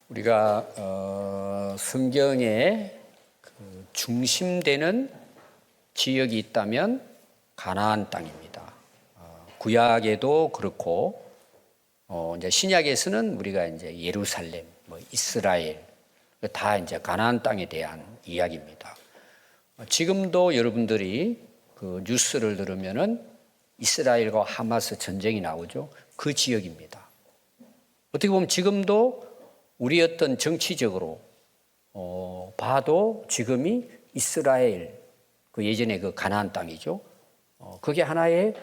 우리가 성경에 중심되는 지역이 있다면 가나안 땅입니다. 구약에도 그렇고 이제 신약에서는 우리가 이제 예루살렘, 이스라엘 다 이제 가나안 땅에 대한 이야기입니다. 지금도 여러분들이 그 뉴스를 들으면은 이스라엘과 하마스 전쟁이 나오죠. 그 지역입니다. 어떻게 보면 지금도 우리 어떤 정치적으로 봐도 지금이 이스라엘 그 예전에 그 가나안 땅이죠. 그게 하나의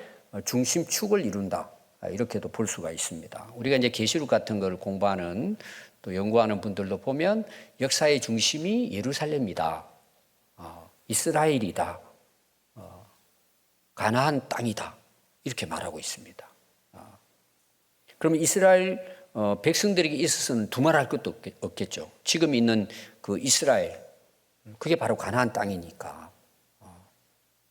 중심축을 이룬다. 이렇게도 볼 수가 있습니다. 우리가 이제 계시록 같은 걸 공부하는 또 연구하는 분들도 보면 역사의 중심이 예루살렘이다. 이스라엘이다. 가나안 땅이다. 이렇게 말하고 있습니다. 그러면 이스라엘 백성들에게 있어서는 두말할 것도 없겠죠. 지금 있는 그 이스라엘, 그게 바로 가나안 땅이니까.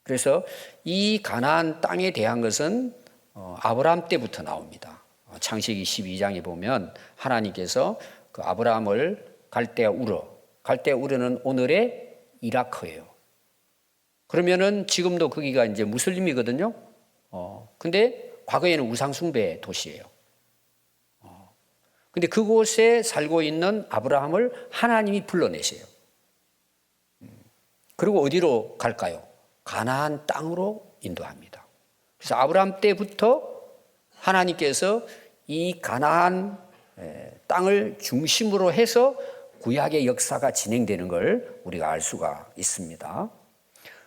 그래서 이 가나안 땅에 대한 것은 아브라함 때부터 나옵니다. 창세기 12장에 보면 하나님께서 그 아브라함을 갈대아 우르는 오늘의 이라크예요. 그러면은 지금도 거기가 이제 무슬림이거든요. 근데 과거에는 우상숭배 도시예요. 근데 그곳에 살고 있는 아브라함을 하나님이 불러내세요. 그리고 어디로 갈까요? 가나안 땅으로 인도합니다. 그래서 아브라함 때부터 하나님께서 이 가나안 땅을 중심으로 해서 구약의 역사가 진행되는 걸 우리가 알 수가 있습니다.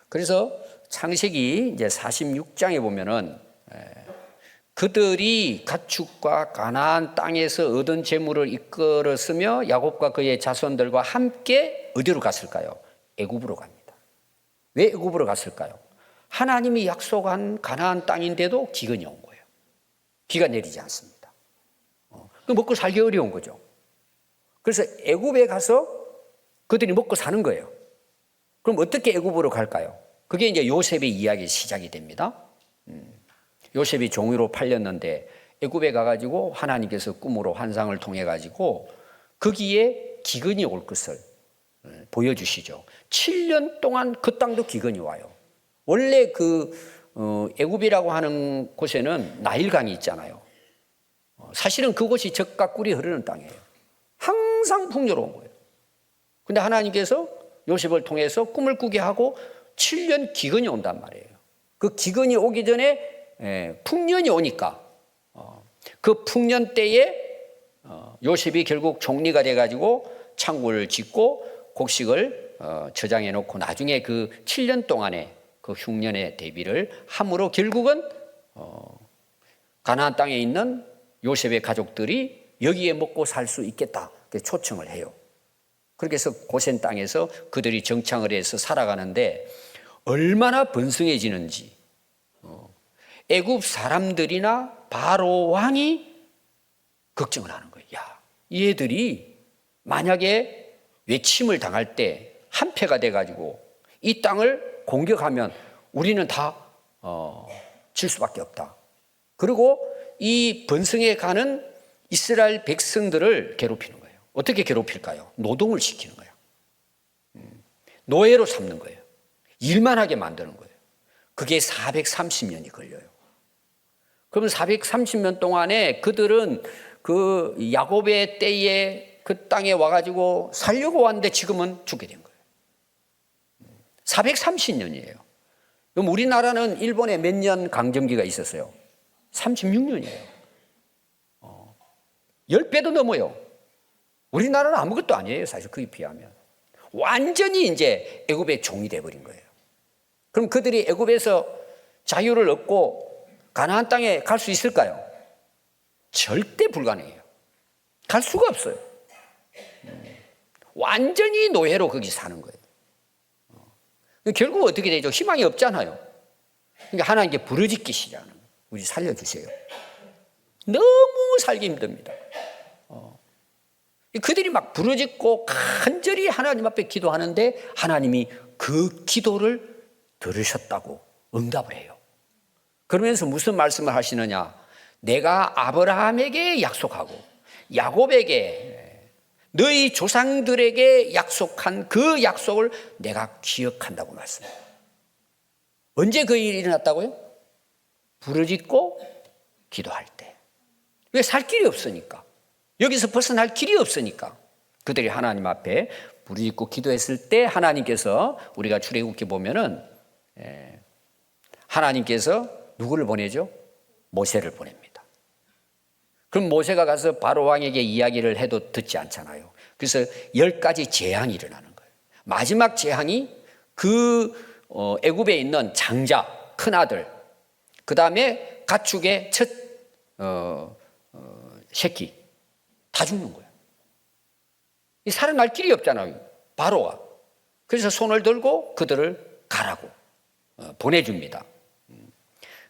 그래서 창세기 이제 46장에 보면은 그들이 가축과 가나안 땅에서 얻은 재물을 이끌었으며 야곱과 그의 자손들과 함께 어디로 갔을까요? 애굽으로 갑니다. 왜 애굽으로 갔을까요? 하나님이 약속한 가나안 땅인데도 기근이 온 거예요. 비가 내리지 않습니다. 먹고 살기 어려운 거죠. 그래서 애굽에 가서 그들이 먹고 사는 거예요. 그럼 어떻게 애굽으로 갈까요? 그게 이제 요셉의 이야기 시작이 됩니다. 요셉이 종으로 팔렸는데 애굽에 가가지고 하나님께서 꿈으로 환상을 통해 가지고 거기에 기근이 올 것을 보여주시죠. 7년 동안 그 땅도 기근이 와요. 원래 그 애굽이라고 하는 곳에는 나일강이 있잖아요. 사실은 그곳이 젖과 꿀이 흐르는 땅이에요. 항상 풍요로운 거예요. 근데 하나님께서 요셉을 통해서 꿈을 꾸게 하고 7년 기근이 온단 말이에요. 그 기근이 오기 전에 풍년이 오니까 그 풍년 때에 요셉이 결국 총리가 돼가지고 창고를 짓고 곡식을 저장해 놓고 나중에 그 7년 동안의 그 흉년의 대비를 함으로 결국은 가나안 땅에 있는 요셉의 가족들이 여기에 먹고 살 수 있겠다 초청을 해요. 그렇게 해서 고센 땅에서 그들이 정착을 해서 살아가는데 얼마나 번성해지는지 애굽 사람들이나 바로 왕이 걱정을 하는 거예요. 야, 얘들이 만약에 외침을 당할 때 한패가 돼가지고 이 땅을 공격하면 우리는 다 질 수밖에 없다. 그리고 이 번성해 가는 이스라엘 백성들을 괴롭히는 거예요. 어떻게 괴롭힐까요? 노동을 시키는 거예요. 노예로 삼는 거예요. 일만 하게 만드는 거예요. 그게 430년이 걸려요. 그러면 430년 동안에 그들은 그 야곱의 때에 그 땅에 와가지고 살려고 왔는데 지금은 죽게 된 거예요. 430년이에요. 그럼 우리나라는 일본에 몇 년 강점기가 있었어요? 36년이에요. 10배도 넘어요. 우리나라는 아무것도 아니에요. 사실 그에 비하면. 완전히 이제 애굽의 종이 돼버린 거예요. 그럼 그들이 애굽에서 자유를 얻고 가나안 땅에 갈 수 있을까요? 절대 불가능해요. 갈 수가 없어요. 완전히 노예로 거기 사는 거예요. 결국 어떻게 되죠? 희망이 없잖아요. 그러니까 하나님께 부르짖기시라는 거예요. 우리 살려주세요. 너무 살기 힘듭니다. 그들이 막 부르짖고 간절히 하나님 앞에 기도하는데 하나님이 그 기도를 들으셨다고 응답을 해요. 그러면서 무슨 말씀을 하시느냐? 내가 아브라함에게 약속하고 야곱에게 너희 조상들에게 약속한 그 약속을 내가 기억한다고 말씀해요. 언제 그 일이 일어났다고요? 부르짖고 기도할 때. 왜? 살 길이 없으니까. 여기서 벗어날 길이 없으니까. 그들이 하나님 앞에 부르짖고 기도했을 때 하나님께서, 우리가 출애굽기 보면은 하나님께서 누구를 보내죠? 모세를 보냅니다. 그럼 모세가 가서 바로 왕에게 이야기를 해도 듣지 않잖아요. 그래서 10가지 재앙이 일어나는 거예요. 마지막 재앙이 그 애굽에 있는 장자, 큰아들, 그 다음에 가축의 첫 새끼 다 죽는 거예요. 살아날 길이 없잖아요, 바로가. 그래서 손을 들고 그들을 가라고 보내줍니다.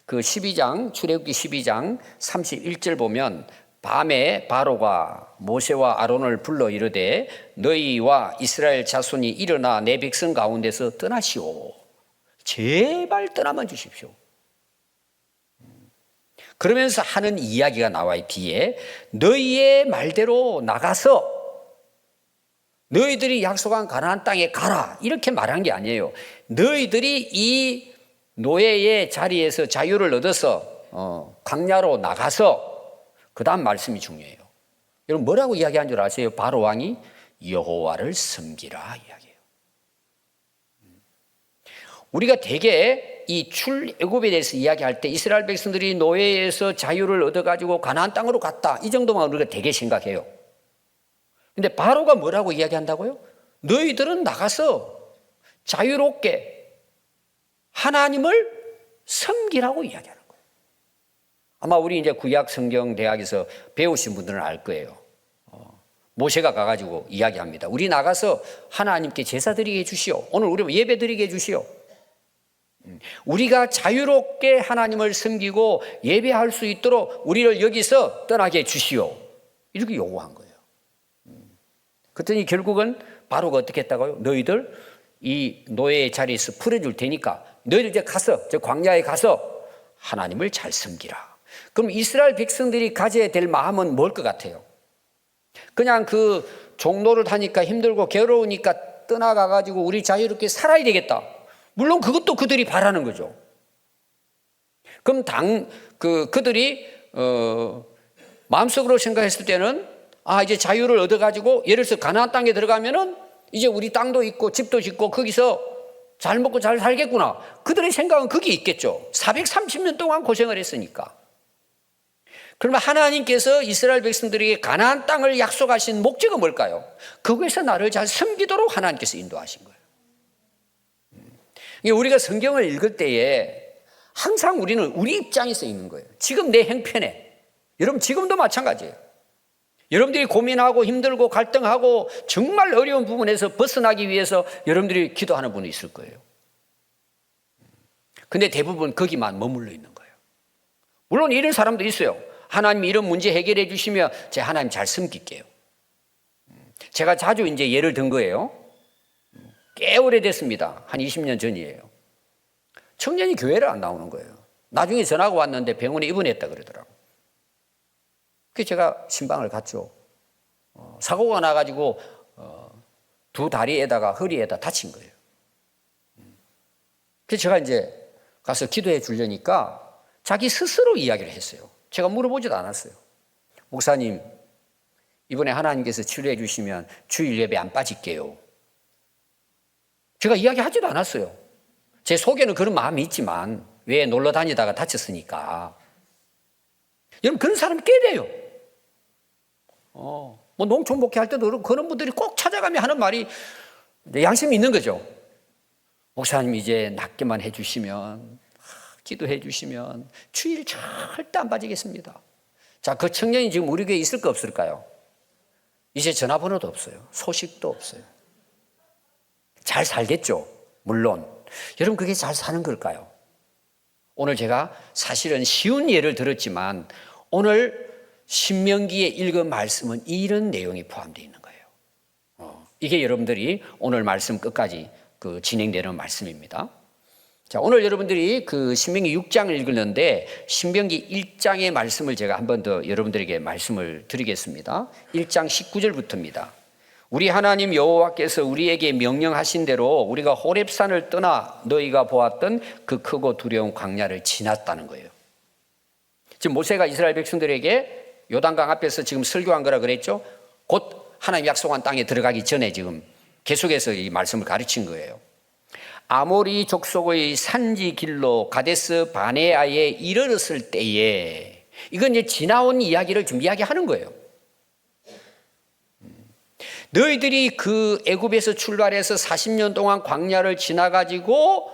그 12장, 출애굽기 12장 31절 보면, 밤에 바로가 모세와 아론을 불러 이르되 너희와 이스라엘 자손이 일어나 내 백성 가운데서 떠나시오. 제발 떠나만 주십시오. 그러면서 하는 이야기가 나와요. 뒤에 너희의 말대로 나가서 너희들이 약속한 가나안 땅에 가라, 이렇게 말한 게 아니에요. 너희들이 이 노예의 자리에서 자유를 얻어서 광야로 나가서, 그 다음 말씀이 중요해요. 여러분 뭐라고 이야기한 줄 아세요? 바로 왕이 여호와를 섬기라 이야기해요. 우리가 대개 이 출애굽에 대해서 이야기할 때 이스라엘 백성들이 노예에서 자유를 얻어가지고 가나안 땅으로 갔다, 이 정도만 우리가 대개 생각해요. 근데 바로가 뭐라고 이야기한다고요? 너희들은 나가서 자유롭게 하나님을 섬기라고 이야기하는 거예요. 아마 우리 이제 구약 성경 대학에서 배우신 분들은 알 거예요. 모세가 가가지고 이야기합니다. 우리 나가서 하나님께 제사 드리게 해주시오. 오늘 우리 예배 드리게 해주시오. 우리가 자유롭게 하나님을 섬기고 예배할 수 있도록 우리를 여기서 떠나게 해주시오. 이렇게 요구한 거예요. 그랬더니 결국은 바로가 어떻게 했다고요? 너희들 이 노예의 자리에서 풀어줄 테니까 너희들 이제 가서, 저 광야에 가서 하나님을 잘 섬기라. 그럼 이스라엘 백성들이 가져야 될 마음은 뭘 것 같아요? 그냥 그 종노릇 하니까 힘들고 괴로우니까 떠나가가지고 우리 자유롭게 살아야 되겠다. 물론 그것도 그들이 바라는 거죠. 그럼 그들이 마음속으로 생각했을 때는, 이제 자유를 얻어가지고 예를 들어서 가나안 땅에 들어가면은 이제 우리 땅도 있고 집도 짓고 거기서 잘 먹고 잘 살겠구나. 그들의 생각은 그게 있겠죠. 430년 동안 고생을 했으니까. 그러면 하나님께서 이스라엘 백성들에게 가나안 땅을 약속하신 목적은 뭘까요? 거기에서 나를 잘 섬기도록 하나님께서 인도하신 거예요. 우리가 성경을 읽을 때에 항상 우리는 우리 입장에서 읽는 거예요. 지금 내 형편에. 여러분 지금도 마찬가지예요. 여러분들이 고민하고 힘들고 갈등하고 정말 어려운 부분에서 벗어나기 위해서 여러분들이 기도하는 분이 있을 거예요. 근데 대부분 거기만 머물러 있는 거예요. 물론 이런 사람도 있어요. 하나님이 이런 문제 해결해 주시면 제가 하나님 잘 섬길게요. 제가 자주 이제 예를 든 거예요. 꽤 오래됐습니다. 한 20년 전이에요. 청년이 교회를 안 나오는 거예요. 나중에 전화가 왔는데 병원에 입원했다 그러더라고요. 그래서 제가 신방을 갔죠. 사고가 나가지고 두 다리에다가 허리에다 다친 거예요. 그래서 제가 이제 가서 기도해 주려니까 자기 스스로 이야기를 했어요. 제가 물어보지도 않았어요. 목사님, 이번에 하나님께서 치료해 주시면 주일 예배 안 빠질게요. 제가 이야기하지도 않았어요. 제 속에는 그런 마음이 있지만 왜 놀러 다니다가 다쳤으니까. 여러분 그런 사람이 꽤 돼요. 뭐 농촌 목회할 때도 그렇고 그런 분들이 꼭 찾아가며 하는 말이 양심이 있는 거죠. 목사님 이제 낫게만 해주시면, 기도해 주시면 주일 절대 안 빠지겠습니다. 자, 그 청년이 지금 우리 교회에 있을까 없을까요? 이제 전화번호도 없어요. 소식도 없어요. 잘 살겠죠? 물론. 여러분 그게 잘 사는 걸까요? 오늘 제가 사실은 쉬운 예를 들었지만 오늘 신명기에 읽은 말씀은 이런 내용이 포함되어 있는 거예요. 이게 여러분들이 오늘 말씀 끝까지 그 진행되는 말씀입니다. 자, 오늘 여러분들이 그 신명기 6장을 읽었는데 신명기 1장의 말씀을 제가 한 번 더 여러분들에게 말씀을 드리겠습니다. 1장 19절부터입니다. 우리 하나님 여호와께서 우리에게 명령하신 대로 우리가 호렙산을 떠나 너희가 보았던 그 크고 두려운 광야를 지났다는 거예요. 지금 모세가 이스라엘 백성들에게 요단강 앞에서 지금 설교한 거라 그랬죠. 곧 하나님 약속한 땅에 들어가기 전에 지금 계속해서 이 말씀을 가르친 거예요. 아모리 족속의 산지 길로 가데스 바네아에 이르렀을 때에, 이건 이제 지나온 이야기를 지금 이야기하는 거예요. 너희들이 그 애굽에서 출발해서 40년 동안 광야를 지나가지고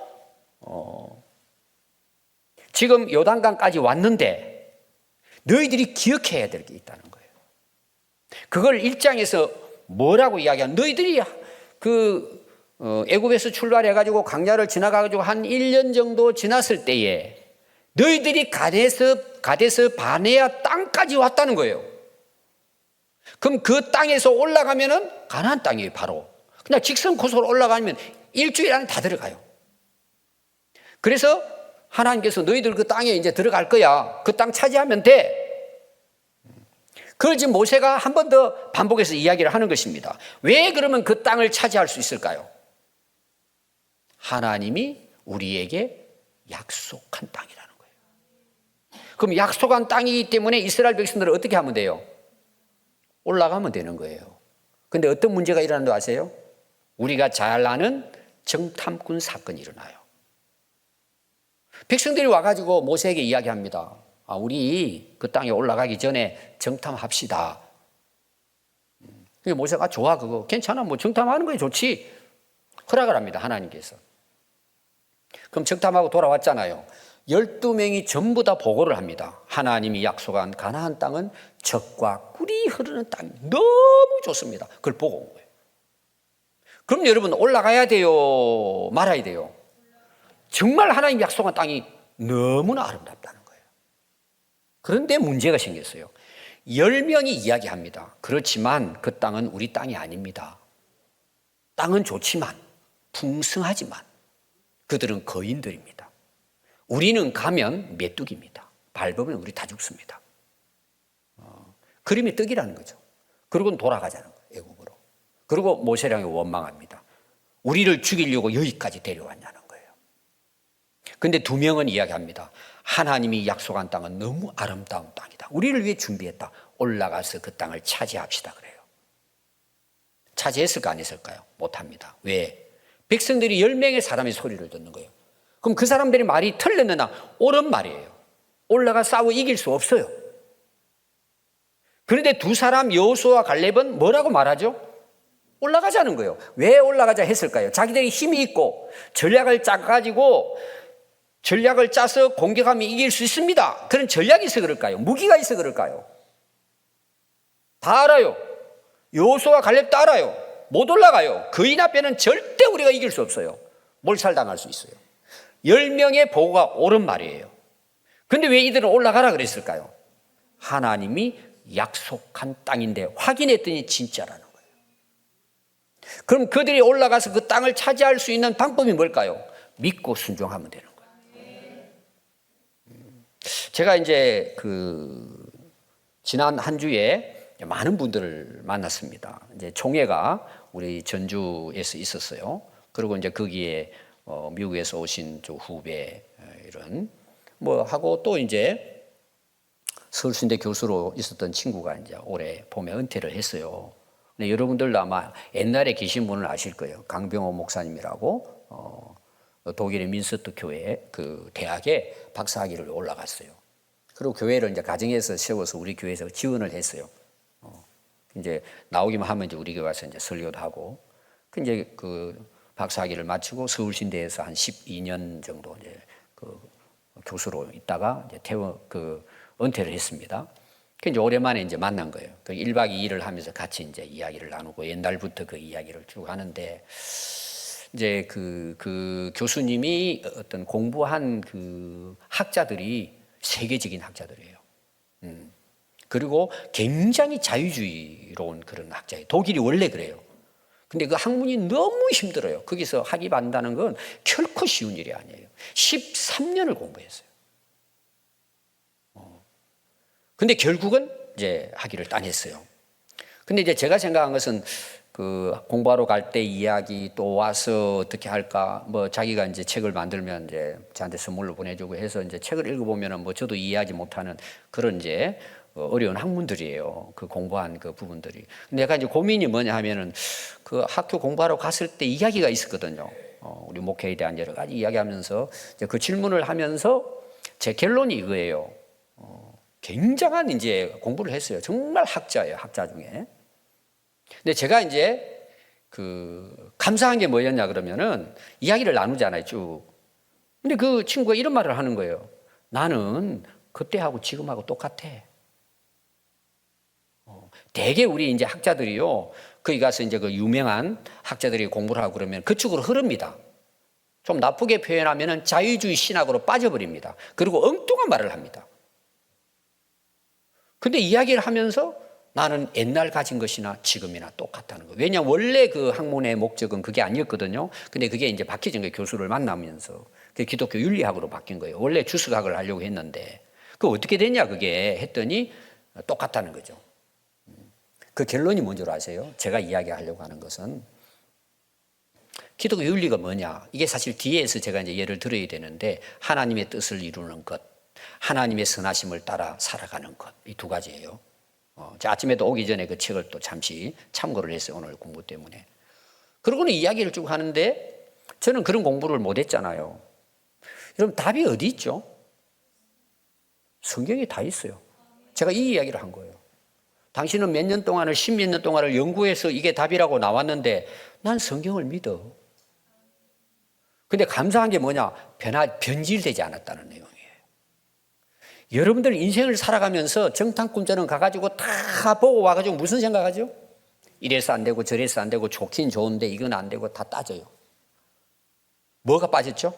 지금 요단강까지 왔는데 너희들이 기억해야 될 게 있다는 거예요. 그걸 1장에서 뭐라고 이야기하는, 너희들이 애굽에서 출발해가지고 광야를 지나가가지고 한 1년 정도 지났을 때에 너희들이 가데스 바네아 땅까지 왔다는 거예요. 그럼 그 땅에서 올라가면은 가나안 땅이에요. 바로 그냥 직선 코스로 올라가면 일주일 안에 다 들어가요. 그래서 하나님께서 너희들 그 땅에 이제 들어갈 거야, 그 땅 차지하면 돼. 그걸 지금 모세가 한 번 더 반복해서 이야기를 하는 것입니다. 왜 그러면 그 땅을 차지할 수 있을까요? 하나님이 우리에게 약속한 땅이라는 거예요. 그럼 약속한 땅이기 때문에 이스라엘 백성들은 어떻게 하면 돼요? 올라가면 되는 거예요. 근데 어떤 문제가 일어나는 거 아세요? 우리가 잘 아는 정탐꾼 사건이 일어나요. 백성들이 와가지고 모세에게 이야기합니다. 우리 그 땅에 올라가기 전에 정탐합시다. 모세가 좋아, 그거 괜찮아, 뭐 정탐하는 거 좋지. 허락을 합니다, 하나님께서. 그럼 정탐하고 돌아왔잖아요. 12명이 전부 다 보고를 합니다. 하나님이 약속한 가나안 땅은 젖과 꿀이 흐르는 땅이 너무 좋습니다. 그걸 보고 온 거예요. 그럼 여러분, 올라가야 돼요, 말아야 돼요? 정말 하나님 약속한 땅이 너무나 아름답다는 거예요. 그런데 문제가 생겼어요. 10명이 이야기합니다. 그렇지만 그 땅은 우리 땅이 아닙니다. 땅은 좋지만, 풍성하지만 그들은 거인들입니다. 우리는 가면 메뚜기입니다. 밟으면 우리 다 죽습니다. 그림이 떡이라는 거죠. 그러고는 돌아가자는 거예요, 애굽으로. 그리고 모세랑이 원망합니다. 우리를 죽이려고 여기까지 데려왔냐는 거예요. 근데 2명은 이야기합니다. 하나님이 약속한 땅은 너무 아름다운 땅이다. 우리를 위해 준비했다. 올라가서 그 땅을 차지합시다 그래요. 차지했을까 안 했을까요? 못합니다. 왜? 백성들이 10명의 사람의 소리를 듣는 거예요. 그럼 그 사람들의 말이 틀렸느냐? 옳은 말이에요. 올라가 싸워 이길 수 없어요. 그런데 두 사람 여호수아와 갈렙은 뭐라고 말하죠? 올라가자는 거예요. 왜 올라가자 했을까요? 자기들이 힘이 있고 전략을 짜가지고 전략을 짜서 공격하면 이길 수 있습니다. 그런 전략이 있어 그럴까요? 무기가 있어 그럴까요? 다 알아요. 여호수아와 갈렙도 알아요. 못 올라가요. 거인 앞에는 절대 우리가 이길 수 없어요. 몰살당할 수 있어요. 10명의 보고가 옳은 말이에요. 그런데 왜 이들은 올라가라 그랬을까요? 하나님이 약속한 땅인데 확인했더니 진짜라는 거예요. 그럼 그들이 올라가서 그 땅을 차지할 수 있는 방법이 뭘까요? 믿고 순종하면 되는 거예요. 제가 이제 지난 한 주에 많은 분들을 만났습니다. 이제 총회가 우리 전주에서 있었어요. 그리고 이제 거기에 미국에서 오신 후배 이런 하고 또 이제 서울순대 교수로 있었던 친구가 이제 올해 봄에 은퇴를 했어요. 근데 여러분들도 아마 옛날에 계신 분을 아실 거예요. 강병호 목사님이라고 독일의 민스터 교회 그 대학에 박사학위를 올라갔어요. 그리고 교회를 이제 가정에서 세워서 우리 교회에서 지원을 했어요. 이제 나오기만 하면 이제 우리 교회 와서 이제 설교도 하고, 이제 그 박사학위를 마치고 서울신대에서 한 12년 정도 이제 교수로 있다가 이제 은퇴를 했습니다. 그 이제 오랜만에 이제 만난 거예요. 1박 2일을 하면서 같이 이제 이야기를 나누고 옛날부터 그 이야기를 쭉 하는데, 이제 그 교수님이 어떤 공부한 그 학자들이 세계적인 학자들이에요. 그리고 굉장히 자유주의로운 그런 학자예요. 독일이 원래 그래요. 근데 그 학문이 너무 힘들어요. 거기서 학위 받는다는 건 결코 쉬운 일이 아니에요. 13년을 공부했어요. 근데 결국은 이제 학위를 따냈어요. 근데 이제 제가 생각한 것은 그 공부하러 갈 때 이야기 또 와서 어떻게 할까 뭐 자기가 이제 책을 만들면 이제 저한테 선물로 보내주고 해서 이제 책을 읽어보면은 뭐 저도 이해하지 못하는 그런 이제 어려운 학문들이에요. 그 공부한 그 부분들이. 내가 이제 고민이 뭐냐 하면은 그 학교 공부하러 갔을 때 이야기가 있었거든요. 우리 목회에 대한 여러 가지 이야기하면서 이제 그 질문을 하면서 제 결론이 이거예요. 굉장한 이제 공부를 했어요. 정말 학자예요. 학자 중에. 근데 제가 이제 그 감사한 게 뭐였냐 그러면은 이야기를 나누잖아요, 쭉. 근데 그 친구가 이런 말을 하는 거예요. 나는 그때하고 지금하고 똑같아. 대개 우리 이제 학자들이요, 거기 가서 이제 그 유명한 학자들이 공부를 하고 그러면 그쪽으로 흐릅니다. 좀 나쁘게 표현하면은 자유주의 신학으로 빠져버립니다. 그리고 엉뚱한 말을 합니다. 근데 이야기를 하면서 나는 옛날 가진 것이나 지금이나 똑같다는 거예요. 왜냐하면 원래 그 학문의 목적은 그게 아니었거든요. 근데 그게 이제 바뀌어진 거예요. 교수를 만나면서. 그게 기독교 윤리학으로 바뀐 거예요. 원래 주석학을 하려고 했는데. 그 어떻게 됐냐 그게 했더니 똑같다는 거죠. 그 결론이 뭔지 아세요? 제가 이야기하려고 하는 것은 기독교 윤리가 뭐냐. 이게 사실 뒤에서 제가 이제 예를 들어야 되는데 하나님의 뜻을 이루는 것, 하나님의 선하심을 따라 살아가는 것. 이 두 가지예요. 아침에도 오기 전에 그 책을 또 잠시 참고를 했어요. 오늘 공부 때문에. 그러고는 이야기를 쭉 하는데 저는 그런 공부를 못 했잖아요. 여러분 답이 어디 있죠? 성경에 다 있어요. 제가 이 이야기를 한 거예요. 당신은 몇 년 동안을 10몇 년 동안을 연구해서 이게 답이라고 나왔는데 난 성경을 믿어. 근데 감사한 게 뭐냐? 변질되지 않았다는 내용이에요. 여러분들 인생을 살아가면서 정탐꾼처럼 가가지고 다 보고 와가지고 무슨 생각하죠? 이래서 안 되고 저래서 안 되고 좋긴 좋은데 이건 안 되고 다 따져요. 뭐가 빠졌죠?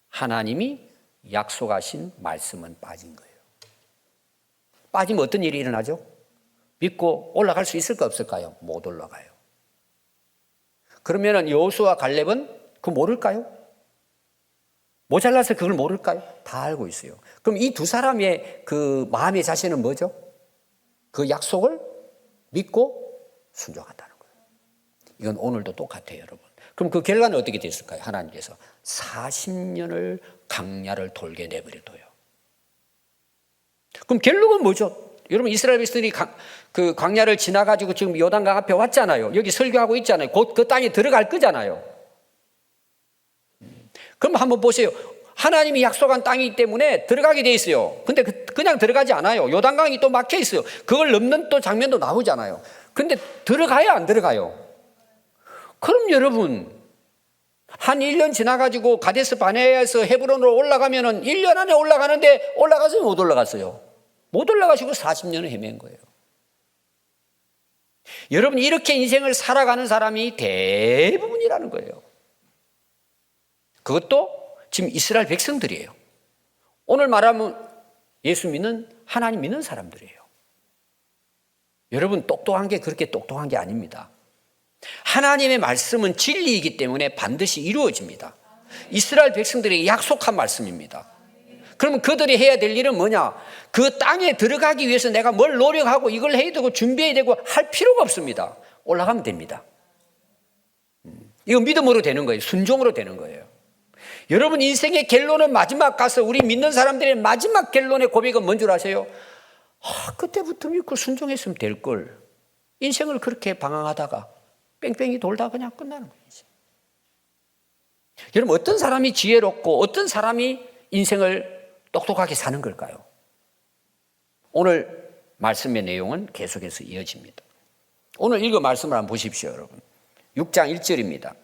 하나님이 약속하신 말씀은 빠진 거예요. 빠지면 어떤 일이 일어나죠? 믿고 올라갈 수 있을까 없을까요? 못 올라가요. 그러면은 여호수아 갈렙은 그거 모를까요? 모자라서 그걸 모를까요? 다 알고 있어요. 그럼 이 두 사람의 그 마음의 자세는 뭐죠? 그 약속을 믿고 순종한다는 거예요. 이건 오늘도 똑같아요, 여러분. 그럼 그 결과는 어떻게 됐을까요? 하나님께서 40년을 광야를 돌게 내버려둬요. 그럼 결론은 뭐죠? 여러분 이스라엘 백성들이 그 광야를 지나가지고 지금 요단강 앞에 왔잖아요. 여기 설교하고 있잖아요. 곧 그 땅에 들어갈 거잖아요. 그럼 한번 보세요. 하나님이 약속한 땅이기 때문에 들어가게 돼 있어요. 근데 그냥 들어가지 않아요. 요단강이 또 막혀 있어요. 그걸 넘는 또 장면도 나오잖아요. 근데 들어가요, 안 들어가요? 그럼 여러분 한 1년 지나가지고 가데스 바네아에서 헤브론으로 올라가면은 1년 안에 올라가는데 올라가서 못 올라갔어요. 못 올라가시고 40년을 헤맨 거예요. 여러분 이렇게 인생을 살아가는 사람이 대부분이라는 거예요. 그것도 지금 이스라엘 백성들이에요. 오늘 말하면 예수 믿는 하나님 믿는 사람들이에요. 여러분 똑똑한 게 그렇게 똑똑한 게 아닙니다. 하나님의 말씀은 진리이기 때문에 반드시 이루어집니다. 이스라엘 백성들에게 약속한 말씀입니다. 그러면 그들이 해야 될 일은 뭐냐? 그 땅에 들어가기 위해서 내가 뭘 노력하고 이걸 해야 되고 준비해야 되고 할 필요가 없습니다. 올라가면 됩니다. 이거 믿음으로 되는 거예요. 순종으로 되는 거예요. 여러분 인생의 결론은 마지막 가서 우리 믿는 사람들의 마지막 결론의 고백은 뭔 줄 아세요? 그때부터 믿고 순종했으면 될 걸. 인생을 그렇게 방황하다가 뺑뺑이 돌다 그냥 끝나는 거예요. 여러분 어떤 사람이 지혜롭고 어떤 사람이 인생을 똑똑하게 사는 걸까요? 오늘 말씀의 내용은 계속해서 이어집니다. 오늘 읽은 말씀을 한번 보십시오, 여러분. 6장 1절입니다.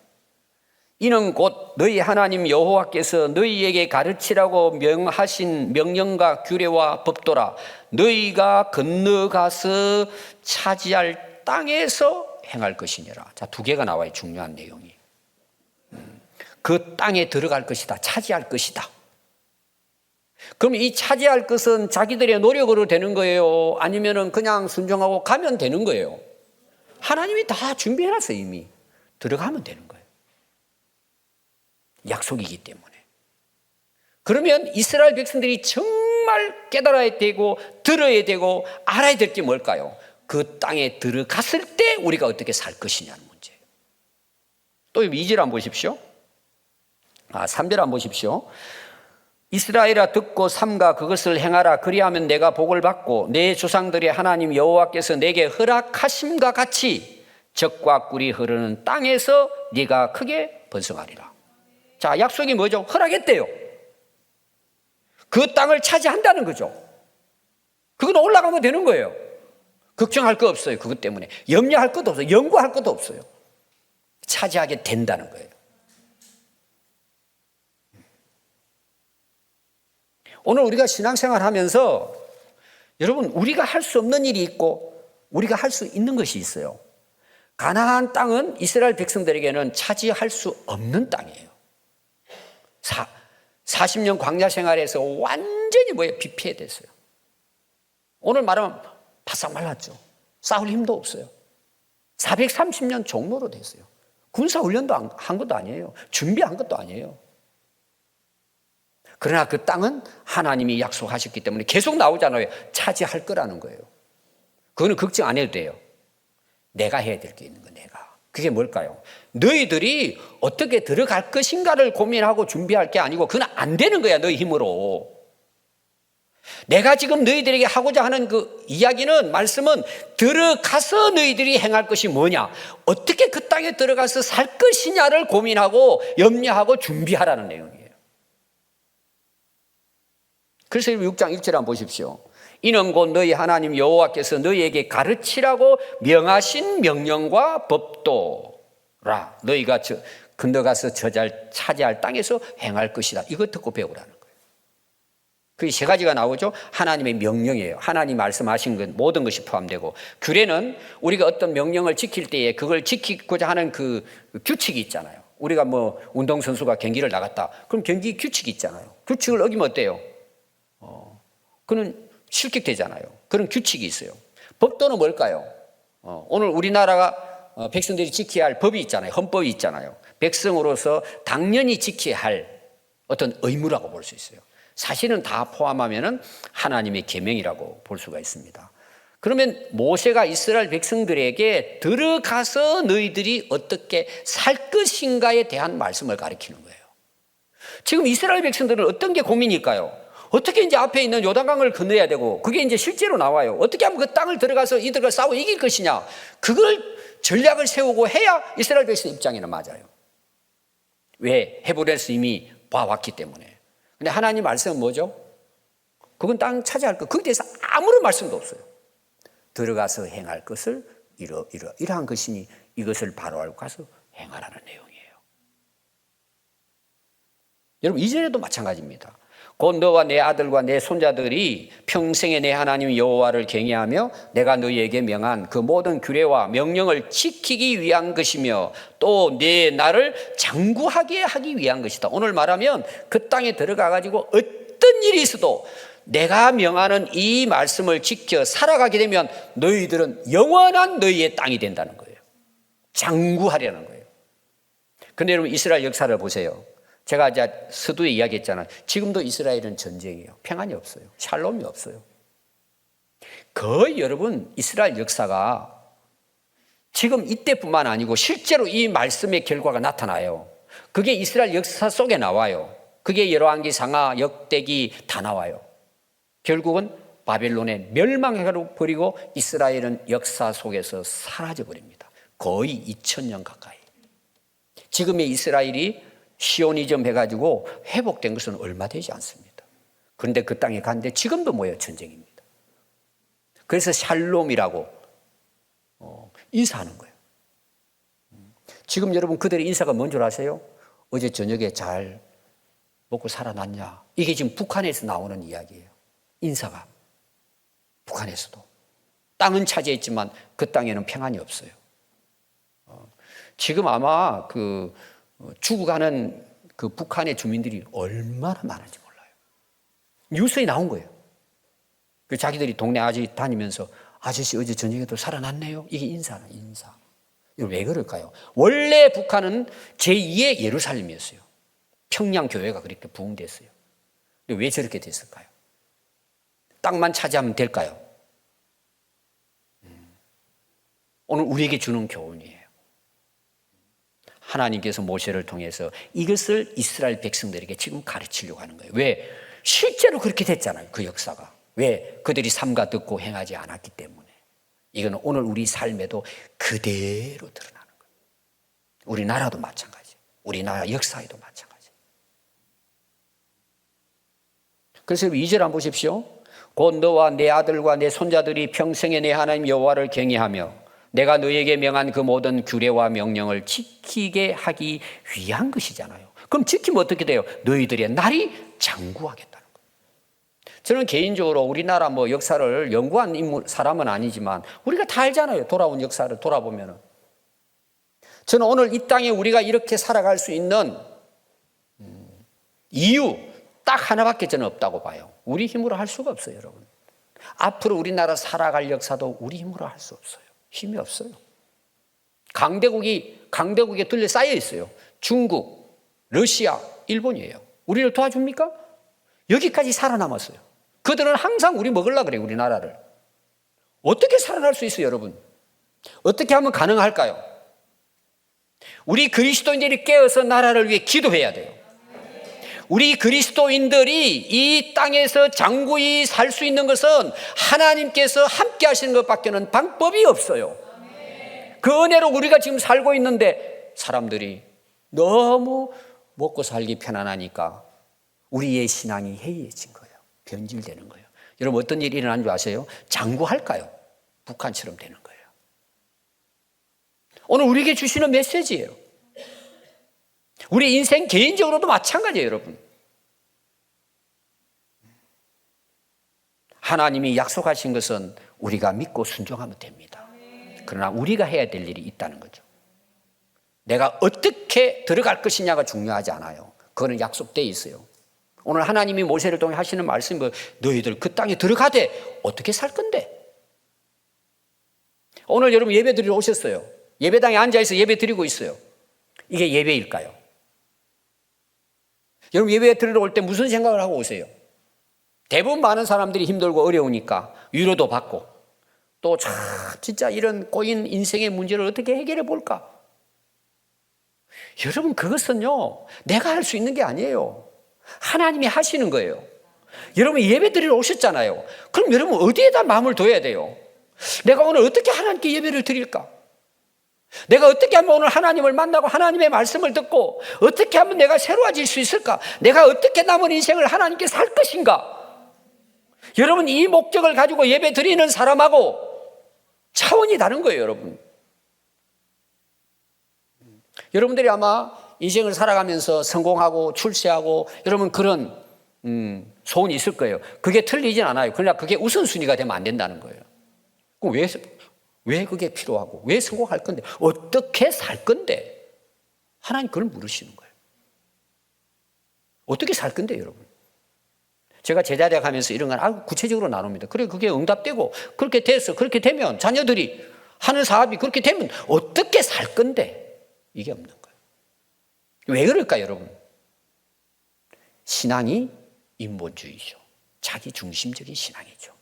이는 곧 너희 하나님 여호와께서 너희에게 가르치라고 명하신 명령과 규례와 법도라. 너희가 건너가서 차지할 땅에서 행할 것이니라. 자, 두 개가 나와요. 중요한 내용이. 그 땅에 들어갈 것이다. 차지할 것이다. 그럼 이 차지할 것은 자기들의 노력으로 되는 거예요? 아니면은 그냥 순종하고 가면 되는 거예요? 하나님이 다 준비해놨어요, 이미. 들어가면 되는 거예요. 약속이기 때문에. 그러면 이스라엘 백성들이 정말 깨달아야 되고 들어야 되고 알아야 될 게 뭘까요? 그 땅에 들어갔을 때 우리가 어떻게 살 것이냐는 문제예요. 또 2절 한번 보십시오. 3절 한번 보십시오. 이스라엘아 듣고 삼가 그것을 행하라. 그리하면 내가 복을 받고 내 조상들의 하나님 여호와께서 내게 허락하심과 같이 젖과 꿀이 흐르는 땅에서 네가 크게 번성하리라. 자, 약속이 뭐죠? 허락했대요. 그 땅을 차지한다는 거죠. 그건 올라가면 되는 거예요. 걱정할 거 없어요. 그것 때문에 염려할 것도 없어요. 연구할 것도 없어요. 차지하게 된다는 거예요. 오늘 우리가 신앙생활 하면서 여러분, 우리가 할 수 없는 일이 있고 우리가 할 수 있는 것이 있어요. 가나안 땅은 이스라엘 백성들에게는 차지할 수 없는 땅이에요. 40년 광야 생활에서 완전히 비폐됐어요. 오늘 말하면 바싹 말랐죠. 싸울 힘도 없어요. 430년 종로로 됐어요. 군사훈련도 한 것도 아니에요. 준비한 것도 아니에요. 그러나 그 땅은 하나님이 약속하셨기 때문에 계속 나오잖아요. 차지할 거라는 거예요. 그거는 걱정 안 해도 돼요. 내가 해야 될 게 있는 거, 내가. 그게 뭘까요? 너희들이 어떻게 들어갈 것인가를 고민하고 준비할 게 아니고 그건 안 되는 거야, 너희 힘으로. 내가 지금 너희들에게 하고자 하는 그 이야기는, 말씀은 들어가서 너희들이 행할 것이 뭐냐, 어떻게 그 땅에 들어가서 살 것이냐를 고민하고 염려하고 준비하라는 내용이에요. 그래서 6장 1절 한번 보십시오. 이는 곧 너희 하나님 여호와께서 너희에게 가르치라고 명하신 명령과 법도라. 너희가 건너가서 차지할 땅에서 행할 것이다. 이거 듣고 배우라는 거예요. 그게 세 가지가 나오죠. 하나님의 명령이에요. 하나님 말씀하신 것 모든 것이 포함되고, 규례는 우리가 어떤 명령을 지킬 때에 그걸 지키고자 하는 그 규칙이 있잖아요. 우리가 운동선수가 경기를 나갔다. 그럼 경기 규칙이 있잖아요. 규칙을 어기면 어때요? 그는 실격되잖아요. 그런 규칙이 있어요. 법도는 뭘까요? 오늘 우리나라가 백성들이 지켜야 할 법이 있잖아요. 헌법이 있잖아요. 백성으로서 당연히 지켜야 할 어떤 의무라고 볼 수 있어요. 사실은 다 포함하면은 하나님의 계명이라고 볼 수가 있습니다. 그러면 모세가 이스라엘 백성들에게 들어가서 너희들이 어떻게 살 것인가에 대한 말씀을 가르치는 거예요. 지금 이스라엘 백성들은 어떤 게 고민일까요? 어떻게 이제 앞에 있는 요단강을 건너야 되고, 그게 이제 실제로 나와요. 어떻게 하면 그 땅을 들어가서 이들과 싸워 이길 것이냐. 그걸 전략을 세우고 해야 이스라엘 백성 입장에는 맞아요. 왜? 헤브론에서 이미 봐왔기 때문에. 근데 하나님 말씀은 뭐죠? 그건 땅 차지할 것. 거기에 대해서 아무런 말씀도 없어요. 들어가서 행할 것을 이러한 것이니 이것을 바로 알고 가서 행하라는 내용이에요. 여러분, 이전에도 마찬가지입니다. 곧 너와 내 아들과 내 손자들이 평생에 내 하나님 여호와를 경외하며 내가 너희에게 명한 그 모든 규례와 명령을 지키기 위한 것이며 또 내 나를 장구하게 하기 위한 것이다. 오늘 말하면 그 땅에 들어가 가지고 어떤 일이 있어도 내가 명하는 이 말씀을 지켜 살아가게 되면 너희들은 영원한 너희의 땅이 된다는 거예요. 장구하려는 거예요. 그런데 여러분, 이스라엘 역사를 보세요. 제가 이제 서두에 이야기했잖아요. 지금도 이스라엘은 전쟁이에요. 평안이 없어요. 샬롬이 없어요. 거의 여러분, 이스라엘 역사가 지금 이때뿐만 아니고 실제로 이 말씀의 결과가 나타나요. 그게 이스라엘 역사 속에 나와요. 그게 열왕기, 상하, 역대기 다 나와요. 결국은 바벨론에 멸망해버리고 이스라엘은 역사 속에서 사라져버립니다. 거의 2000년 가까이. 지금의 이스라엘이 시오니즘 해가지고 회복된 것은 얼마 되지 않습니다. 그런데 그 땅에 갔는데 지금도 뭐예요? 전쟁입니다. 그래서 샬롬이라고 인사하는 거예요. 지금 여러분, 그들의 인사가 뭔 줄 아세요? 어제 저녁에 잘 먹고 살아났냐? 이게 지금 북한에서 나오는 이야기예요. 인사가. 북한에서도. 땅은 차지했지만 그 땅에는 평안이 없어요. 지금 아마 죽어가는 그 북한의 주민들이 얼마나 많은지 몰라요. 뉴스에 나온 거예요. 자기들이 동네 아저씨 다니면서 아저씨 어제 저녁에도 살아났네요. 이게 인사는 인사. 이거 왜 그럴까요? 원래 북한은 제2의 예루살렘이었어요. 평양 교회가 그렇게 부흥됐어요. 근데 왜 저렇게 됐을까요? 땅만 차지하면 될까요? 오늘 우리에게 주는 교훈이에요. 하나님께서 모세를 통해서 이것을 이스라엘 백성들에게 지금 가르치려고 하는 거예요. 왜? 실제로 그렇게 됐잖아요. 그 역사가. 왜? 그들이 삼가 듣고 행하지 않았기 때문에. 이건 오늘 우리 삶에도 그대로 드러나는 거예요. 우리나라도 마찬가지. 우리나라 역사에도 마찬가지. 그래서 2절 한번 보십시오. 곧 너와 내 아들과 내 손자들이 평생에 내 하나님 여호와를 경외하며 내가 너에게 명한 그 모든 규례와 명령을 지키게 하기 위한 것이잖아요. 그럼 지키면 어떻게 돼요? 너희들의 날이 장구하겠다는 거예요. 저는 개인적으로 우리나라 역사를 연구한 사람은 아니지만 우리가 다 알잖아요. 돌아온 역사를 돌아보면은. 저는 오늘 이 땅에 우리가 이렇게 살아갈 수 있는 이유 딱 하나밖에 저는 없다고 봐요. 우리 힘으로 할 수가 없어요, 여러분. 앞으로 우리나라 살아갈 역사도 우리 힘으로 할 수 없어요. 힘이 없어요. 강대국에 둘러싸여 있어요. 중국, 러시아, 일본이에요. 우리를 도와줍니까? 여기까지 살아남았어요. 그들은 항상 우리 먹으려고 그래요, 우리나라를. 어떻게 살아날 수 있어요, 여러분? 어떻게 하면 가능할까요? 우리 그리스도인들이 깨어서 나라를 위해 기도해야 돼요. 우리 그리스도인들이 이 땅에서 장구히 살 수 있는 것은 하나님께서 함께 하시는 것밖에는 방법이 없어요. 그 은혜로 우리가 지금 살고 있는데 사람들이 너무 먹고 살기 편안하니까 우리의 신앙이 해이해진 거예요. 변질되는 거예요. 여러분 어떤 일이 일어나는 줄 아세요? 장구할까요? 북한처럼 되는 거예요. 오늘 우리에게 주시는 메시지예요. 우리 인생 개인적으로도 마찬가지예요, 여러분. 하나님이 약속하신 것은 우리가 믿고 순종하면 됩니다. 그러나 우리가 해야 될 일이 있다는 거죠. 내가 어떻게 들어갈 것이냐가 중요하지 않아요. 그거는 약속되어 있어요. 오늘 하나님이 모세를 통해 하시는 말씀이 너희들 그 땅에 들어가되 어떻게 살 건데? 오늘 여러분 예배 드리러 오셨어요. 예배당에 앉아있어 예배 드리고 있어요. 이게 예배일까요? 여러분 예배 드리러 올 때 무슨 생각을 하고 오세요? 대부분 많은 사람들이 힘들고 어려우니까 위로도 받고 또 진짜 이런 꼬인 인생의 문제를 어떻게 해결해 볼까? 여러분 그것은요 내가 할 수 있는 게 아니에요. 하나님이 하시는 거예요. 여러분 예배 드리러 오셨잖아요. 그럼 여러분 어디에다 마음을 둬야 돼요? 내가 오늘 어떻게 하나님께 예배를 드릴까? 내가 어떻게 하면 오늘 하나님을 만나고 하나님의 말씀을 듣고 어떻게 하면 내가 새로워질 수 있을까? 내가 어떻게 남은 인생을 하나님께 살 것인가? 여러분 이 목적을 가지고 예배 드리는 사람하고 차원이 다른 거예요, 여러분. 여러분들이 아마 인생을 살아가면서 성공하고 출세하고 여러분 그런 소원이 있을 거예요. 그게 틀리진 않아요. 그러나 그게 우선순위가 되면 안 된다는 거예요. 그럼 왜 그게 필요하고 왜 성공할 건데 어떻게 살 건데 하나님 그걸 물으시는 거예요. 어떻게 살 건데 여러분. 제가 제자대학 하면서 이런 건 구체적으로 나눕니다. 그래 그게 응답되고 그렇게 돼서 그렇게 되면 자녀들이 하는 사업이 그렇게 되면 어떻게 살 건데 이게 없는 거예요. 왜 그럴까요 여러분? 신앙이 인본주의죠. 자기 중심적인 신앙이죠.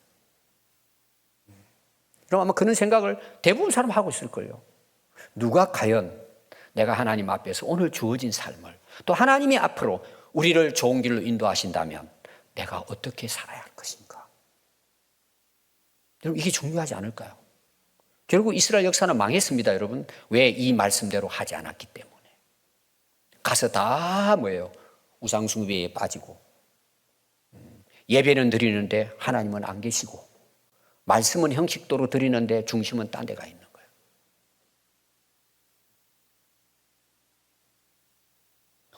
그럼 아마 그런 생각을 대부분 사람 하고 있을 거예요. 누가 과연 내가 하나님 앞에서 오늘 주어진 삶을 또 하나님이 앞으로 우리를 좋은 길로 인도하신다면 내가 어떻게 살아야 할 것인가? 여러분 이게 중요하지 않을까요? 결국 이스라엘 역사는 망했습니다, 여러분. 왜? 이 말씀대로 하지 않았기 때문에. 가서 다 뭐예요? 우상숭배에 빠지고 예배는 드리는데 하나님은 안 계시고 말씀은 형식도로 드리는데 중심은 딴 데가 있는 거예요.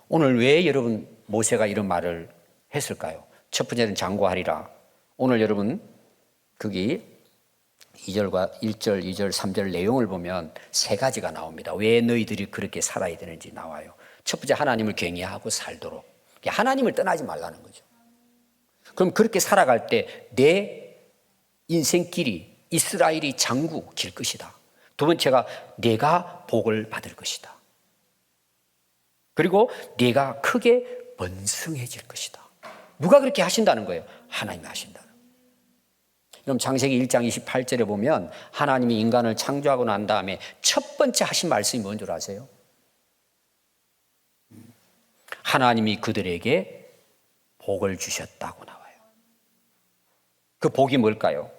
오늘 왜 여러분 모세가 이런 말을 했을까요? 첫 번째는 장구하리라. 오늘 여러분 거기 2절과 1절, 2절, 3절 내용을 보면 세 가지가 나옵니다. 왜 너희들이 그렇게 살아야 되는지 나와요. 첫 번째 하나님을 경외하고 살도록. 하나님을 떠나지 말라는 거죠. 그럼 그렇게 살아갈 때 내 인생길이 이스라엘이 장구 길 것이다. 두 번째가 내가 복을 받을 것이다. 그리고 내가 크게 번성해질 것이다. 누가 그렇게 하신다는 거예요? 하나님이 하신다는 거예요. 그럼 창세기 1장 28절에 보면 하나님이 인간을 창조하고 난 다음에 첫 번째 하신 말씀이 뭔 줄 아세요? 하나님이 그들에게 복을 주셨다고 나와요. 그 복이 뭘까요?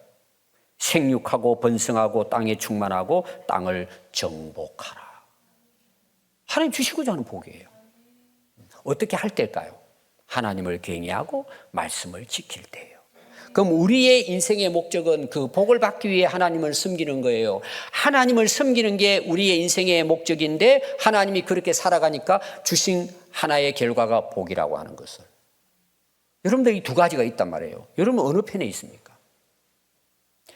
생육하고 번성하고 땅에 충만하고 땅을 정복하라. 하나님 주시고자 하는 복이에요. 어떻게 할 때일까요? 하나님을 경외하고 말씀을 지킬 때예요. 그럼 우리의 인생의 목적은 그 복을 받기 위해 하나님을 섬기는 거예요. 하나님을 섬기는 게 우리의 인생의 목적인데 하나님이 그렇게 살아가니까 주신 하나의 결과가 복이라고 하는 것을. 여러분들 이 두 가지가 있단 말이에요. 여러분 어느 편에 있습니까?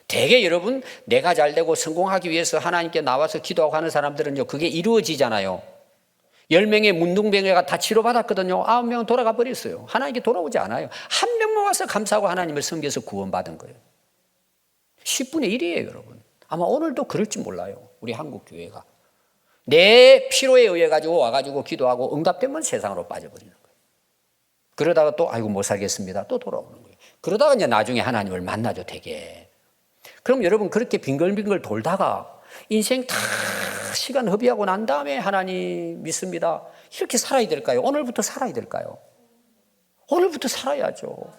대개 여러분 내가 잘되고 성공하기 위해서 하나님께 나와서 기도하고 하는 사람들은요 그게 이루어지잖아요. 10명의 문둥병이가 다 치료받았거든요. 9명은 돌아가 버렸어요. 하나님께 돌아오지 않아요. 한 명만 와서 감사하고 하나님을 섬겨서 구원받은 거예요. 10분의 1이에요 여러분. 아마 오늘도 그럴지 몰라요. 우리 한국 교회가. 내 필요에 의해 가지고 와가지고 기도하고 응답되면 세상으로 빠져버리는 거예요. 그러다가 또 아이고 못 살겠습니다. 또 돌아오는 거예요. 그러다가 이제 나중에 하나님을 만나죠 되게. 그럼 여러분 그렇게 빙글빙글 돌다가 인생 다 시간 허비하고 난 다음에 하나님 믿습니다. 이렇게 살아야 될까요? 오늘부터 살아야 될까요? 오늘부터 살아야죠.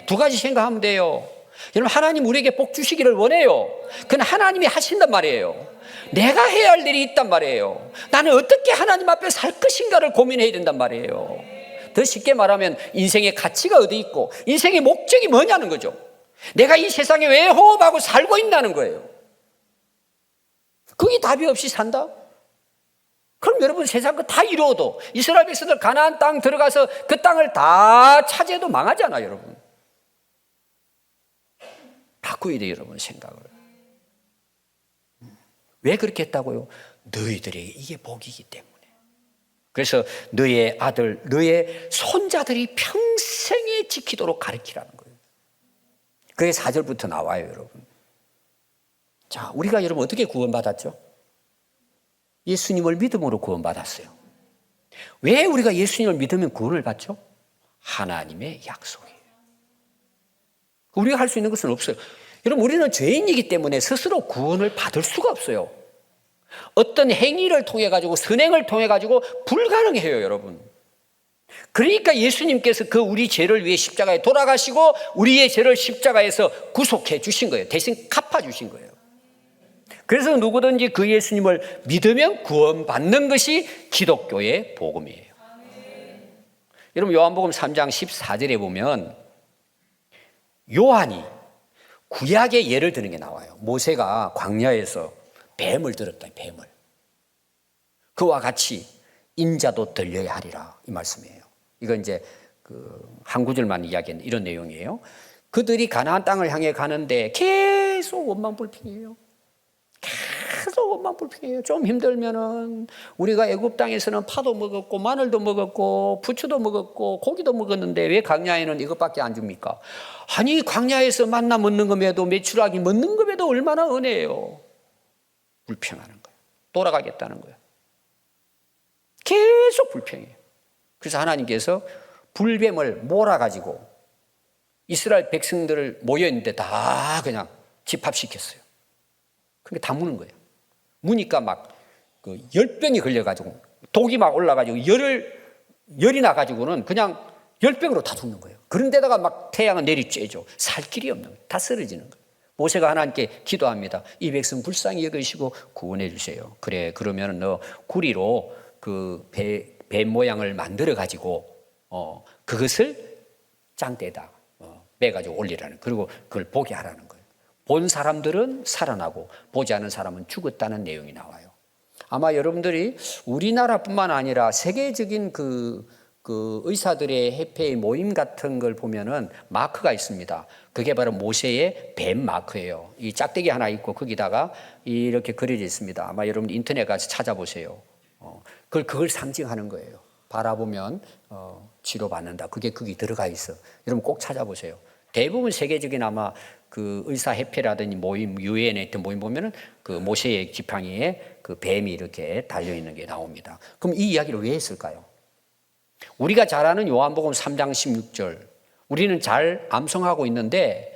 두 가지 생각하면 돼요. 여러분 하나님 우리에게 복 주시기를 원해요. 그건 하나님이 하신단 말이에요. 내가 해야 할 일이 있단 말이에요. 나는 어떻게 하나님 앞에 살 것인가를 고민해야 된단 말이에요. 더 쉽게 말하면 인생의 가치가 어디 있고 인생의 목적이 뭐냐는 거죠. 내가 이 세상에 왜 호흡하고 살고 있다는 거예요. 그게 답이 없이 산다? 그럼 여러분 세상 거 다 이루어도 이스라엘 백성들 가나안 땅 들어가서 그 땅을 다 차지해도 망하잖아요 여러분. 바꿔야 돼요 여러분 생각을. 왜 그렇게 했다고요? 너희들에게 이게 복이기 때문에. 그래서 너의 아들 너의 손자들이 평생에 지키도록 가르치라는 거예요. 그게 4절부터 나와요 여러분. 자, 우리가 여러분 어떻게 구원받았죠? 예수님을 믿음으로 구원받았어요. 왜 우리가 예수님을 믿으면 구원을 받죠? 하나님의 약속이에요. 우리가 할 수 있는 것은 없어요. 여러분 우리는 죄인이기 때문에 스스로 구원을 받을 수가 없어요. 어떤 행위를 통해 가지고 선행을 통해 가지고 불가능해요 여러분. 그러니까 예수님께서 그 우리 죄를 위해 십자가에 돌아가시고 우리의 죄를 십자가에서 구속해 주신 거예요. 대신 갚아 주신 거예요. 그래서 누구든지 그 예수님을 믿으면 구원받는 것이 기독교의 복음이에요. 여러분 요한복음 3장 14절에 보면 요한이 구약의 예를 드는 게 나와요. 모세가 광야에서 뱀을 들었다. 뱀을. 그와 같이 인자도 들려야 하리라 이 말씀이에요. 이건 이제 한 구절만 이야기하는 이런 내용이에요. 그들이 가나안 땅을 향해 가는데 계속 원망불평이에요. 계속 원망불평이에요. 좀 힘들면은 우리가 애굽 땅에서는 파도 먹었고 마늘도 먹었고 부추도 먹었고 고기도 먹었는데 왜 광야에는 이것밖에 안 줍니까? 아니 광야에서 만나 먹는 것에도 메추라기 먹는 것에도 얼마나 은혜예요. 불평하는 거예요. 돌아가겠다는 거예요. 계속 불평해요. 그래서 하나님께서 불뱀을 몰아가지고 이스라엘 백성들을 모여있는데 다 그냥 집합시켰어요. 그게 다 무는 거예요. 무니까 막 열병이 걸려가지고 독이 막 올라가지고 열이 나가지고는 그냥 열병으로 다 죽는 거예요. 그런데다가 막 태양은 내리쬐죠. 살 길이 없는 거예요. 다 쓰러지는 거예요. 모세가 하나님께 기도합니다. 이 백성 불쌍히 여기시고 구원해 주세요. 그래 그러면 너 구리로 그 배 모양을 만들어 가지고 그것을 짱대에다 매가지고 올리라는, 그리고 그걸 보게 하라는 거예요. 본 사람들은 살아나고 보지 않은 사람은 죽었다는 내용이 나와요. 아마 여러분들이 우리나라뿐만 아니라 세계적인 그 의사들의 협회의 모임 같은 걸 보면은 마크가 있습니다. 그게 바로 모세의 뱀 마크예요. 이 짝대기 하나 있고 거기다가 이렇게 그려져 있습니다. 아마 여러분 인터넷 가서 찾아보세요. 그걸 상징하는 거예요. 바라보면 치료받는다. 그게 거기 들어가 있어. 여러분 꼭 찾아보세요. 대부분 세계적인 아마 그 의사협회라든지 모임, 유엔에 있던 모임 보면은 그 모세의 지팡이에 그 뱀이 이렇게 달려 있는 게 나옵니다. 그럼 이 이야기를 왜 했을까요? 우리가 잘 아는 요한복음 3장 16절, 우리는 잘 암송하고 있는데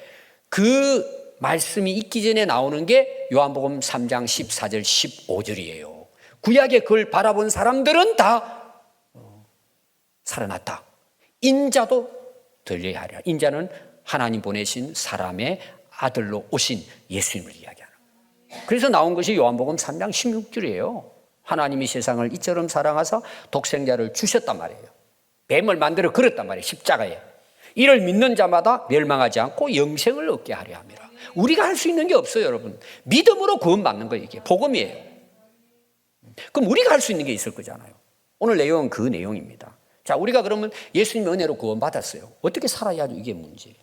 그 말씀이 있기 전에 나오는 게 요한복음 3장 14절 15절이에요. 구약에 그걸 바라본 사람들은 다 살아났다. 인자도 들려야 하리라. 인자는 하나님 보내신 사람의 아들로 오신 예수님을 이야기하는 거예요. 그래서 나온 것이 요한복음 3장 16절이에요. 하나님이 세상을 이처럼 사랑하사 독생자를 주셨단 말이에요. 뱀을 만들어 걸었단 말이에요. 십자가에. 이를 믿는 자마다 멸망하지 않고 영생을 얻게 하려 함이라. 우리가 할 수 있는 게 없어요, 여러분. 믿음으로 구원받는 거예요. 이게 복음이에요. 그럼 우리가 할 수 있는 게 있을 거잖아요. 오늘 내용은 그 내용입니다. 자, 우리가 그러면 예수님 은혜로 구원받았어요. 어떻게 살아야 이게 문제예요.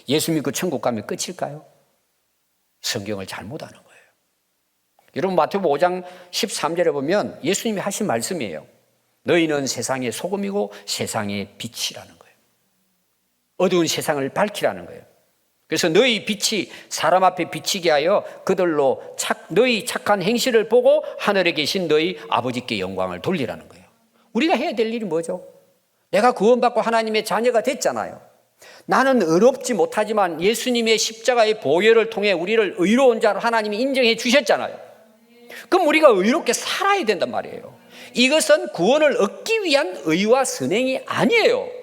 예수 믿고 천국 가면 끝일까요? 성경을 잘못 아는 거예요. 여러분 마태복음 5장 13절에 보면 예수님이 하신 말씀이에요. 너희는 세상의 소금이고 세상의 빛이라는 거예요. 어두운 세상을 밝히라는 거예요. 그래서 너희 빛이 사람 앞에 비치게 하여 그들로 너희 착한 행실을 보고 하늘에 계신 너희 아버지께 영광을 돌리라는 거예요. 우리가 해야 될 일이 뭐죠? 내가 구원받고 하나님의 자녀가 됐잖아요. 나는 의롭지 못하지만 예수님의 십자가의 보혈을 통해 우리를 의로운 자로 하나님이 인정해 주셨잖아요. 그럼 우리가 의롭게 살아야 된단 말이에요. 이것은 구원을 얻기 위한 의와 선행이 아니에요.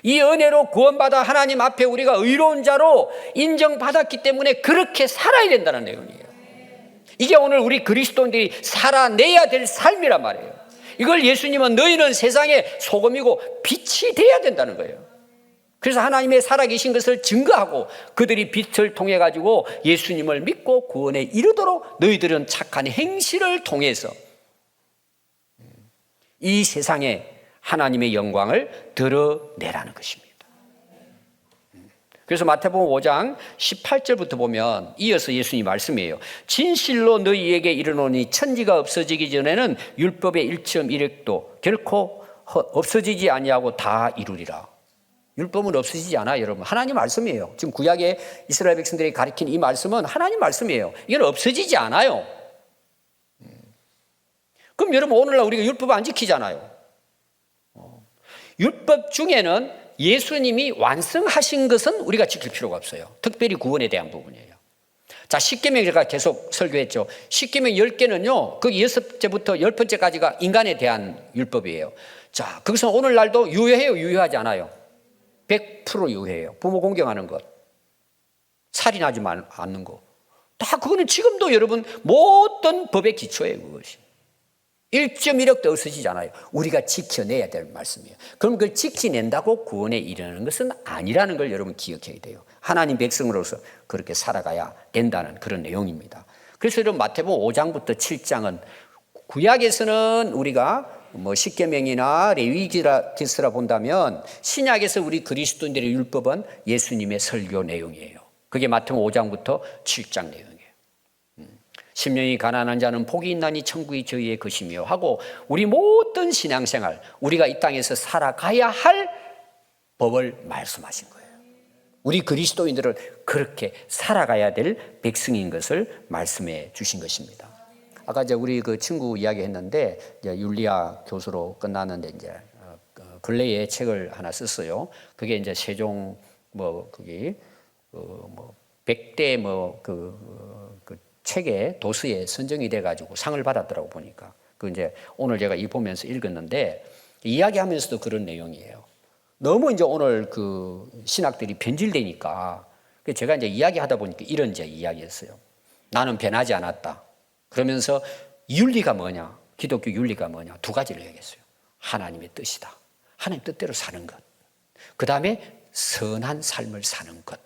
이 은혜로 구원받아 하나님 앞에 우리가 의로운 자로 인정받았기 때문에 그렇게 살아야 된다는 내용이에요. 이게 오늘 우리 그리스도인들이 살아내야 될 삶이란 말이에요. 이걸 예수님은 너희는 세상의 소금이고 빛이 돼야 된다는 거예요. 그래서 하나님의 살아계신 것을 증거하고 그들이 빛을 통해 가지고 예수님을 믿고 구원에 이르도록 너희들은 착한 행실을 통해서 이 세상에 하나님의 영광을 드러내라는 것입니다. 그래서 마태복음 5장 18절부터 보면 이어서 예수님 말씀이에요. 진실로 너희에게 이르노니 천지가 없어지기 전에는 율법의 1.1획도 결코 없어지지 아니하고 다 이루리라. 율법은 없어지지 않아요, 여러분. 하나님 말씀이에요. 지금 구약의 이스라엘 백성들이 가리킨 이 말씀은 하나님 말씀이에요. 이건 없어지지 않아요. 그럼 여러분 오늘날 우리가 율법 안 지키잖아요. 율법 중에는 예수님이 완성하신 것은 우리가 지킬 필요가 없어요. 특별히 구원에 대한 부분이에요. 자, 십계명 제가 계속 설교했죠. 십계명 10개는요. 그 6제부터 10번째까지가 인간에 대한 율법이에요. 자, 그것은 오늘날도 유효해요, 유효하지 않아요? 100% 유효해요. 부모 공경하는 것, 살인하지 않는 것. 다 그거는 지금도 여러분 모든 법의 기초예요, 그것이. 1.1억도 없어지잖아요. 우리가 지켜내야 될 말씀이에요. 그럼 그걸 지켜낸다고 구원에 이르는 것은 아니라는 걸 여러분 기억해야 돼요. 하나님 백성으로서 그렇게 살아가야 된다는 그런 내용입니다. 그래서 여러분 마태복음 5장부터 7장은 구약에서는 우리가 뭐 십계명이나 레위기스라 본다면 신약에서 우리 그리스도인들의 율법은 예수님의 설교 내용이에요. 그게 마태복음 5장부터 7장 내용이에요. 심령이 가난한 자는 복이 있나니 천국이 저희의 것이며 하고 우리 모든 신앙생활 우리가 이 땅에서 살아가야 할 법을 말씀하신 거예요. 우리 그리스도인들은 그렇게 살아가야 될 백성인 것을 말씀해 주신 것입니다. 아까 이제 우리 그 친구 이야기했는데 이제 율리아 교수로 끝났는데 이제 근래에 책을 하나 썼어요. 그게 이제 세종 뭐 거기 뭐 100대 뭐 그 책에 도서에 선정이 돼가지고 상을 받았더라고 보니까 그 이제 오늘 제가 이 보면서 읽었는데 이야기하면서도 그런 내용이에요. 너무 이제 오늘 그 신학들이 변질되니까 제가 이제 이야기하다 보니까 이런 이제 이야기했어요. 나는 변하지 않았다. 그러면서 윤리가 뭐냐? 기독교 윤리가 뭐냐? 두 가지를 얘기했어요. 하나님의 뜻이다. 하나님 뜻대로 사는 것. 그 다음에 선한 삶을 사는 것.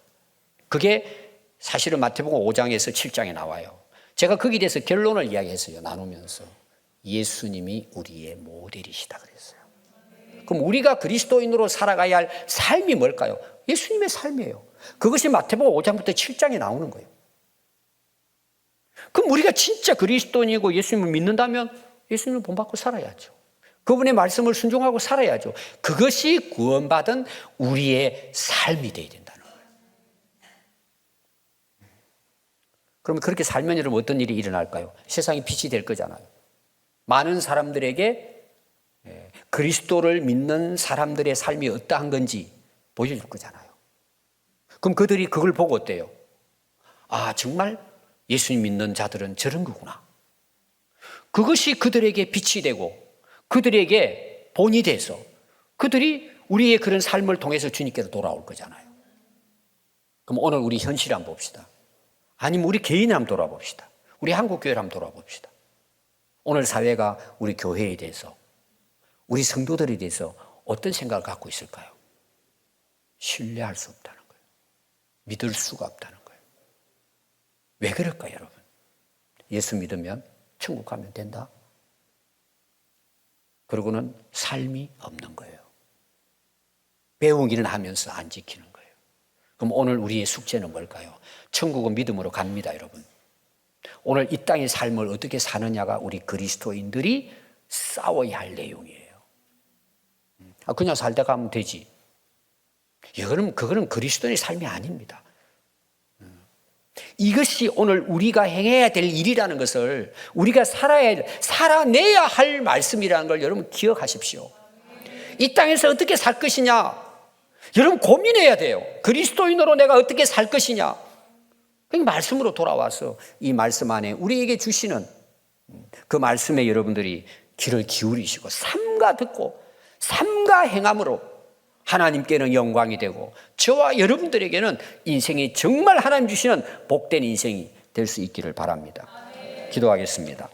그게 사실은 마태복음 5장에서 7장에 나와요. 제가 거기에 대해서 결론을 이야기했어요. 나누면서. 예수님이 우리의 모델이시다 그랬어요. 그럼 우리가 그리스도인으로 살아가야 할 삶이 뭘까요? 예수님의 삶이에요. 그것이 마태복음 5장부터 7장에 나오는 거예요. 그럼 우리가 진짜 그리스도인이고 예수님을 믿는다면 예수님을 본받고 살아야죠. 그분의 말씀을 순종하고 살아야죠. 그것이 구원받은 우리의 삶이 되어야 된다는 거예요. 그러면 그렇게 살면 여러분 어떤 일이 일어날까요? 세상이 빛이 될 거잖아요. 많은 사람들에게 그리스도를 믿는 사람들의 삶이 어떠한 건지 보여줄 거잖아요. 그럼 그들이 그걸 보고 어때요? 아, 정말 예수님 믿는 자들은 저런 거구나. 그것이 그들에게 빛이 되고 그들에게 본이 돼서 그들이 우리의 그런 삶을 통해서 주님께로 돌아올 거잖아요. 그럼 오늘 우리 현실 한번 봅시다. 아니면 우리 개인을 한번 돌아봅시다. 우리 한국교회를 한번 돌아봅시다. 오늘 사회가 우리 교회에 대해서, 우리 성도들에 대해서 어떤 생각을 갖고 있을까요? 신뢰할 수 없다는 거예요. 믿을 수가 없다는 거예요. 왜 그럴까요, 여러분? 예수 믿으면 천국 가면 된다? 그러고는 삶이 없는 거예요. 배우기는 하면서 안 지키는 거예요. 그럼 오늘 우리의 숙제는 뭘까요? 천국은 믿음으로 갑니다, 여러분. 오늘 이 땅의 삶을 어떻게 사느냐가 우리 그리스도인들이 싸워야 할 내용이에요. 그냥 살다 가면 되지. 여러분, 그거는 그리스도인의 삶이 아닙니다. 이것이 오늘 우리가 행해야 될 일이라는 것을 우리가 살아내야 할 말씀이라는 걸 여러분 기억하십시오. 이 땅에서 어떻게 살 것이냐? 여러분 고민해야 돼요. 그리스도인으로 내가 어떻게 살 것이냐? 말씀으로 돌아와서 이 말씀 안에 우리에게 주시는 그 말씀에 여러분들이 귀를 기울이시고 삼가 듣고 삼가 행함으로 하나님께는 영광이 되고 저와 여러분들에게는 인생이 정말 하나님 주시는 복된 인생이 될 수 있기를 바랍니다. 기도하겠습니다.